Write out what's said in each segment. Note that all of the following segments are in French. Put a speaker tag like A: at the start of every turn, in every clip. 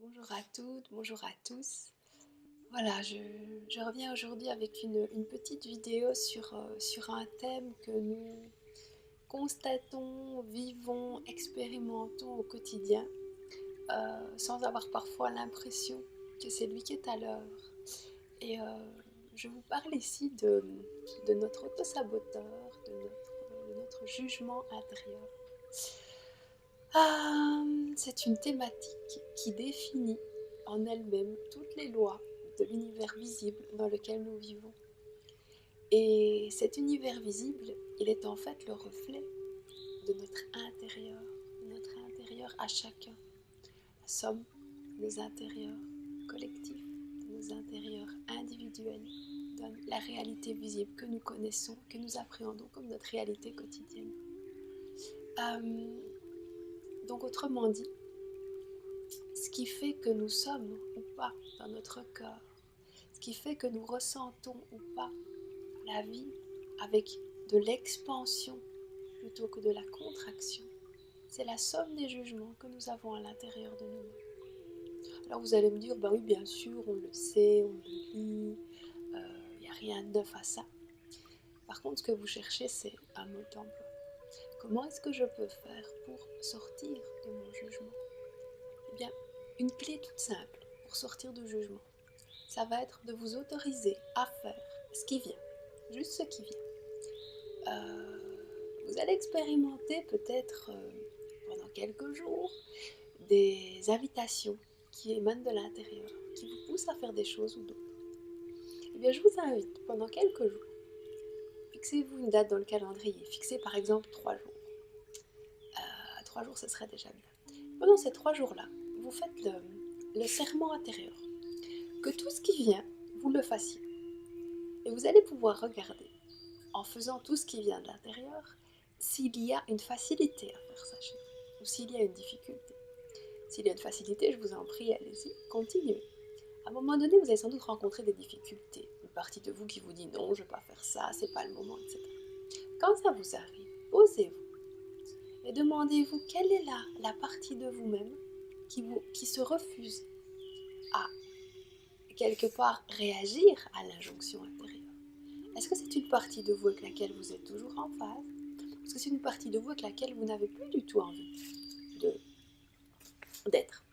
A: Bonjour à toutes, bonjour à tous. Voilà, je reviens aujourd'hui avec une petite vidéo sur un thème que nous constatons, vivons, expérimentons au quotidien, sans avoir parfois l'impression que c'est lui qui est à l'œuvre. Et je vous parle ici de notre autosaboteur, de notre jugement intérieur. C'est une thématique qui définit en elle-même toutes les lois de l'univers visible dans lequel nous vivons. Et cet univers visible, il est en fait le reflet de notre intérieur à chacun, la somme de nos intérieurs collectifs, de nos intérieurs individuels, donne la réalité visible que nous connaissons, que nous appréhendons comme notre réalité quotidienne. Donc autrement dit, ce qui fait que nous sommes ou pas dans notre cœur, ce qui fait que nous ressentons ou pas la vie avec de l'expansion plutôt que de la contraction, c'est la somme des jugements que nous avons à l'intérieur de nous-mêmes. Alors vous allez me dire, bah oui bien sûr, on le sait, on le lit, il n'y a rien de neuf à ça. Par contre, ce que vous cherchez, c'est un mode d'emploi. Comment est-ce que je peux faire pour sortir de mon jugement? Eh bien, une clé toute simple pour sortir du jugement, ça va être de vous autoriser à faire ce qui vient, juste ce qui vient. Vous allez expérimenter peut-être pendant quelques jours des invitations qui émanent de l'intérieur, qui vous poussent à faire des choses ou d'autres. Eh bien, je vous invite pendant quelques jours, fixez-vous une date dans le calendrier, fixez par exemple 3 jours. 3 jours, ce serait déjà bien. Pendant ces 3 jours-là, vous faites le serment intérieur, que tout ce qui vient, vous le fassiez. Et vous allez pouvoir regarder, en faisant tout ce qui vient de l'intérieur, s'il y a une facilité à faire ça chez vous, ou s'il y a une difficulté. S'il y a une facilité, je vous en prie, allez-y, continuez. À un moment donné, vous allez sans doute rencontrer des difficultés. Une partie de vous qui vous dit non, je ne vais pas faire ça, c'est pas le moment, etc. Quand ça vous arrive, posez-vous et demandez-vous quelle est la partie de vous-même qui se refuse à quelque part réagir à l'injonction intérieure. Est-ce que c'est une partie de vous avec laquelle vous êtes toujours en phase? Est-ce que c'est une partie de vous avec laquelle vous n'avez plus du tout envie d'être?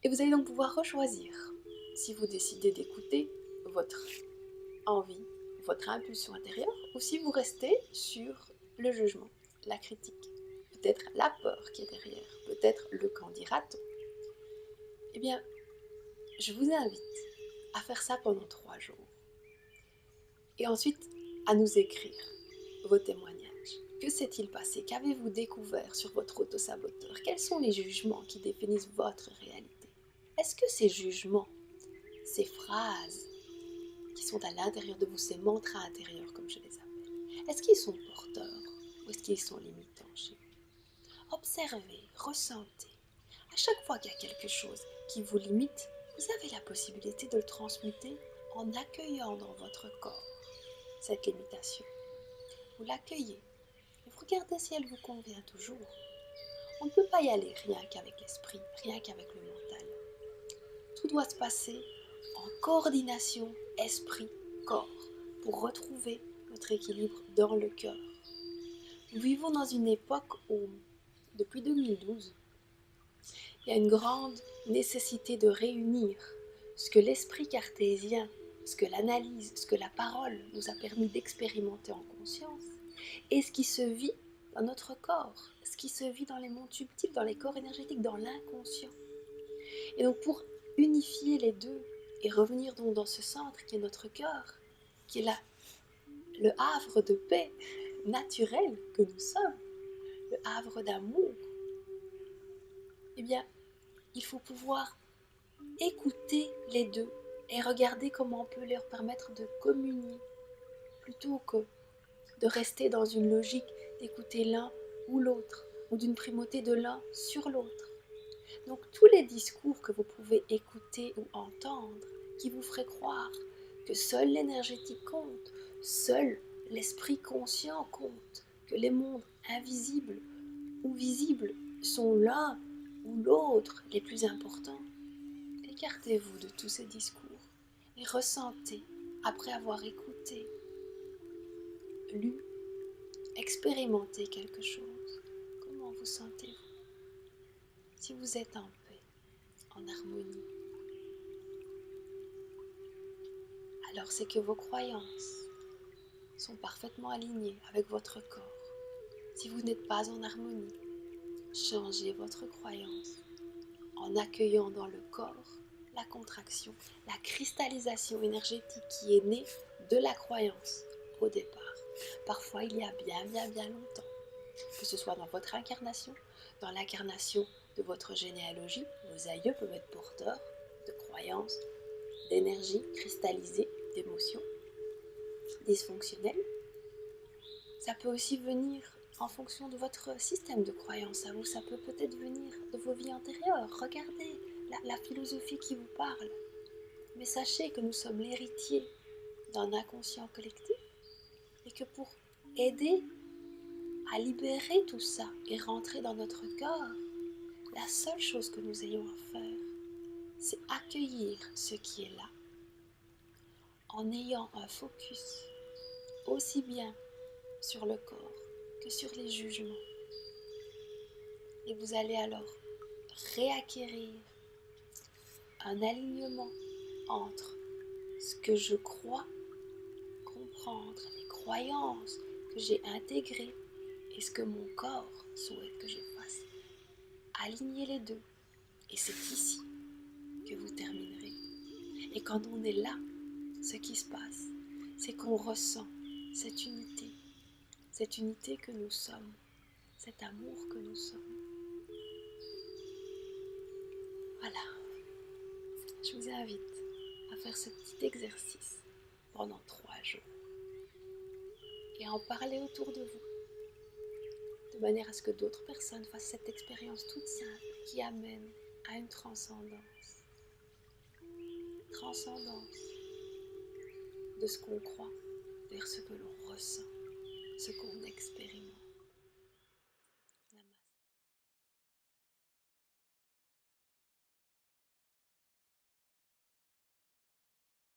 A: Et vous allez donc pouvoir rechoisir si vous décidez d'écouter votre envie, votre impulsion intérieure, ou si vous restez sur le jugement, la critique, peut-être la peur qui est derrière, peut-être le qu'en dira-t-on. Eh bien, je vous invite à faire ça pendant 3 jours. Et ensuite, à nous écrire vos témoignages. Que s'est-il passé? Qu'avez-vous découvert sur votre autosaboteur? Quels sont les jugements qui définissent votre réalité? Est-ce que ces jugements, ces phrases qui sont à l'intérieur de vous, ces mantras intérieurs comme je les appelle, est-ce qu'ils sont porteurs ou est-ce qu'ils sont limitants chez vous? Observez, ressentez. À chaque fois qu'il y a quelque chose qui vous limite, vous avez la possibilité de le transmuter en accueillant dans votre corps cette limitation. Vous l'accueillez et vous regardez si elle vous convient toujours. On ne peut pas y aller rien qu'avec l'esprit, rien qu'avec le mental. Tout doit se passer en coordination esprit-corps pour retrouver notre équilibre dans le cœur. Nous vivons dans une époque où, depuis 2012, il y a une grande nécessité de réunir ce que l'esprit cartésien, ce que l'analyse, ce que la parole nous a permis d'expérimenter en conscience, et ce qui se vit dans notre corps, ce qui se vit dans les mondes subtils, dans les corps énergétiques, dans l'inconscient. Et donc pour unifier les deux et revenir donc dans ce centre qui est notre cœur, qui est là, le havre de paix naturel que nous sommes, le havre d'amour, eh bien, il faut pouvoir écouter les deux et regarder comment on peut leur permettre de communier plutôt que de rester dans une logique d'écouter l'un ou l'autre ou d'une primauté de l'un sur l'autre. Donc tous les discours que vous pouvez écouter ou entendre qui vous feraient croire que seule l'énergétique compte, seul l'esprit conscient compte, que les mondes invisibles ou visibles sont l'un ou l'autre les plus importants, écartez-vous de tous ces discours et ressentez, après avoir écouté, lu, expérimenté quelque chose, comment vous sentez-vous? Si vous êtes en paix, en harmonie, alors c'est que vos croyances sont parfaitement alignées avec votre corps. Si vous n'êtes pas en harmonie, changez votre croyance en accueillant dans le corps la contraction, la cristallisation énergétique qui est née de la croyance au départ. Parfois il y a bien longtemps, que ce soit dans votre incarnation, dans l'incarnation de votre généalogie, vos aïeux peuvent être porteurs de croyances, d'énergie cristallisée, d'émotions dysfonctionnelles. Ça peut aussi venir en fonction de votre système de croyance à vous, ça peut peut-être venir de vos vies antérieures. Regardez la philosophie qui vous parle. Mais sachez que nous sommes l'héritier d'un inconscient collectif et que pour aider à libérer tout ça et rentrer dans notre corps, la seule chose que nous ayons à faire, c'est accueillir ce qui est là en ayant un focus aussi bien sur le corps que sur les jugements. Et vous allez alors réacquérir un alignement entre ce que je crois comprendre, les croyances que j'ai intégrées et ce que mon corps souhaite que je fasse. Alignez les deux et c'est ici que vous terminerez. Et quand on est là, ce qui se passe, c'est qu'on ressent cette unité que nous sommes, cet amour que nous sommes. Voilà, je vous invite à faire ce petit exercice pendant 3 jours et à en parler autour de vous, de manière à ce que d'autres personnes fassent cette expérience toute simple qui amène à une transcendance de ce qu'on croit vers ce que l'on ressent, ce qu'on expérimente.